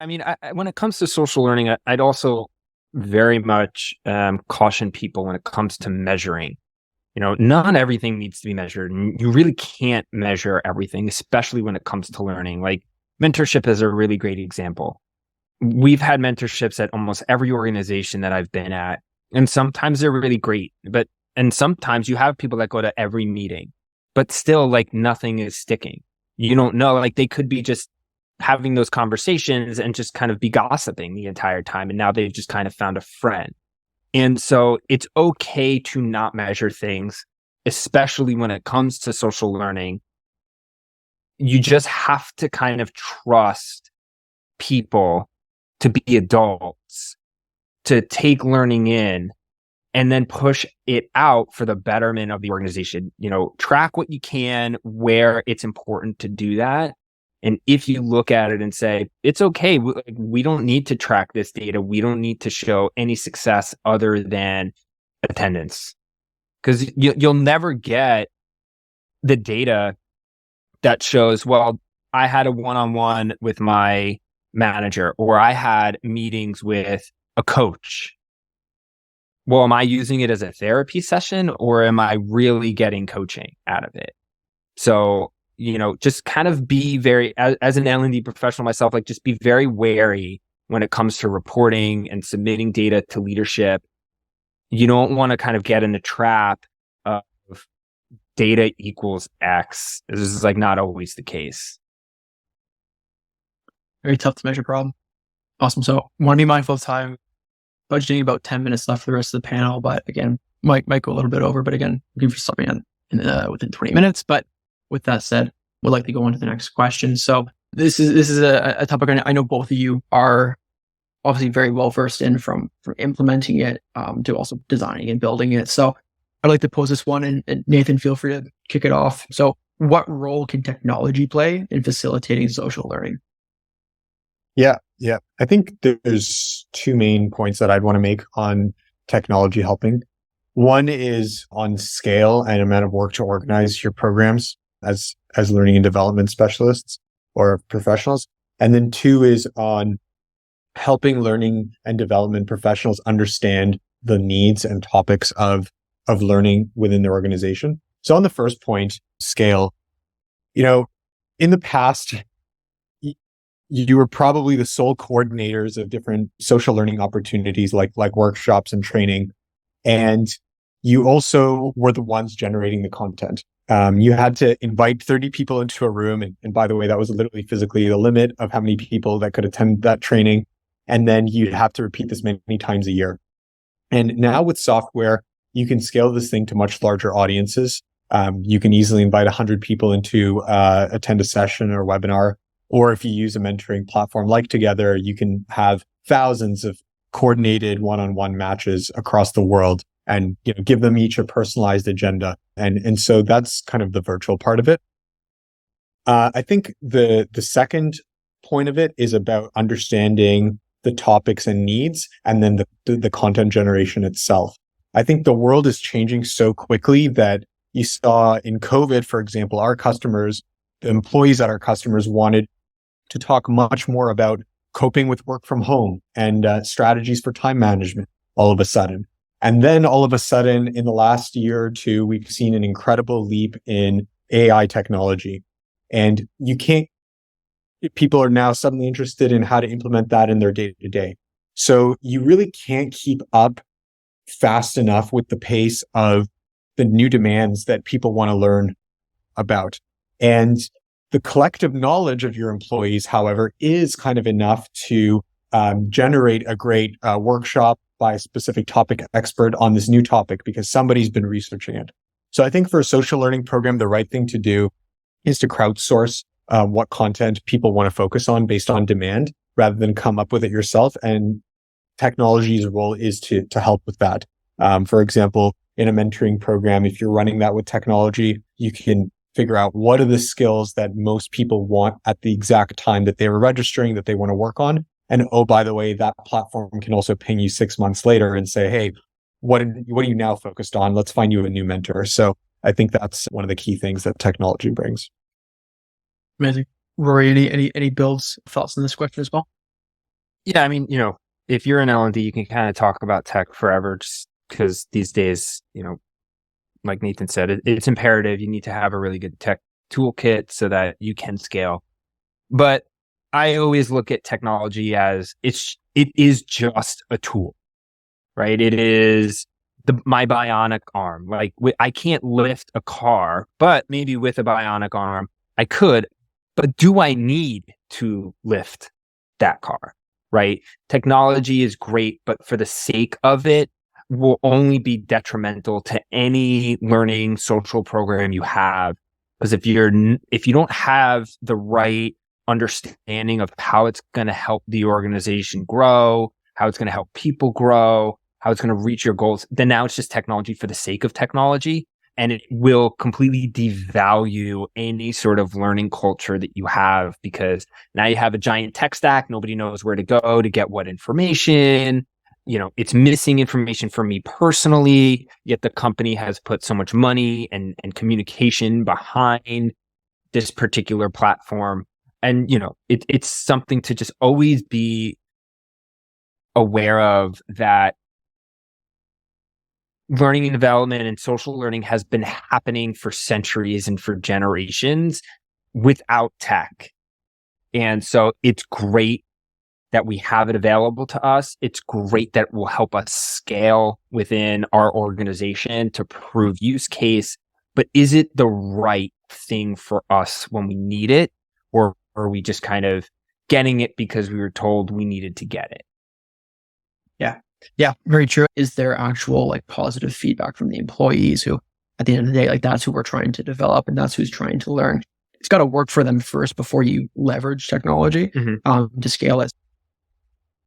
I mean, when it comes to social learning, I'd also very much caution people when it comes to measuring. Not everything needs to be measured, and you really can't measure everything, especially when it comes to learning. Like mentorship is a really great example. We've had mentorships at almost every organization that I've been at, and sometimes they're really great, and sometimes you have people that go to every meeting, but still like nothing is sticking. You don't know, like they could be just having those conversations and just kind of be gossiping the entire time. And now they've just kind of found a friend. And so it's okay to not measure things, especially when it comes to social learning. You just have to kind of trust people to be adults, to take learning in and then push it out for the betterment of the organization. Track what you can where it's important to do that. And if you look at it and say, it's okay, we don't need to track this data. We don't need to show any success other than attendance. Because you'll never get the data that shows, well, I had a one-on-one with my manager, or I had meetings with a coach. Well, am I using it as a therapy session, or am I really getting coaching out of it? So, just kind of be very, as an L&D professional myself, like just be very wary when it comes to reporting and submitting data to leadership. You don't want to kind of get in the trap of data equals X. This is like not always the case. Very tough to measure problem. Awesome. So want to be mindful of time. Budgeting about 10 minutes left for the rest of the panel, but again, might go a little bit over. But again, looking for something within 20 minutes. But with that said, we'd like to go on to the next question. So this is a topic I know both of you are obviously very well versed in, from implementing it to also designing and building it. So I'd like to pose this one, and Nathan, feel free to kick it off. So what role can technology play in facilitating social learning? Yeah. I think there's two main points that I'd want to make on technology helping. One is on scale and amount of work to organize your programs as learning and development specialists or professionals. And then two is on helping learning and development professionals understand the needs and topics of learning within their organization. So on the first point, scale, in the past, you were probably the sole coordinators of different social learning opportunities like workshops and training. And you also were the ones generating the content. You had to invite 30 people into a room. And by the way, that was literally physically the limit of how many people that could attend that training. And then you'd have to repeat this many times a year. And now with software, you can scale this thing to much larger audiences. You can easily invite 100 people into attend a session or webinar. Or if you use a mentoring platform like Together, you can have thousands of coordinated one-on-one matches across the world and give them each a personalized agenda. And so that's kind of the virtual part of it. I think the second point of it is about understanding the topics and needs, and then the content generation itself. I think the world is changing so quickly that you saw in COVID, for example, the employees at our customers wanted to talk much more about coping with work from home and strategies for time management all of a sudden. And then all of a sudden, in the last year or two, we've seen an incredible leap in AI technology. And people are now suddenly interested in how to implement that in their day-to-day. So you really can't keep up fast enough with the pace of the new demands that people want to learn about. And the collective knowledge of your employees, however, is kind of enough to generate a great workshop by a specific topic expert on this new topic because somebody's been researching it. So I think for a social learning program, the right thing to do is to crowdsource what content people want to focus on based on demand rather than come up with it yourself. And technology's role is to help with that. For example, in a mentoring program, if you're running that with technology, you can figure out what are the skills that most people want at the exact time that they were registering that they want to work on. And oh, by the way, that platform can also ping you 6 months later and say, hey, what are you now focused on? Let's find you a new mentor. So I think that's one of the key things that technology brings. Amazing. Rory, any builds, thoughts on this question as well? Yeah, I mean, if you're in L&D, you can kind of talk about tech forever, just because these days, like Nathan said, it's imperative. You need to have a really good tech toolkit so that you can scale. But I always look at technology as it is just a tool, right? It is my bionic arm. Like I can't lift a car, but maybe with a bionic arm, I could. But do I need to lift that car, right? Technology is great, but for the sake of it, will only be detrimental to any learning social program you have. Because if you don't have the right understanding of how it's going to help the organization grow, how it's going to help people grow, how it's going to reach your goals, then now it's just technology for the sake of technology. And it will completely devalue any sort of learning culture that you have, because now you have a giant tech stack. Nobody knows where to go to get what information. It's missing information for me personally, yet the company has put so much money and communication behind this particular platform. And, it's something to just always be aware of, that learning and development and social learning has been happening for centuries and for generations without tech. And so it's great that we have it available to us. It's great that it will help us scale within our organization to prove use case. But is it the right thing for us when we need it? Or are we just kind of getting it because we were told we needed to get it? Yeah, very true. Is there actual positive feedback from the employees who, at the end of the day, that's who we're trying to develop and that's who's trying to learn? It's got to work for them first before you leverage technology to scale it.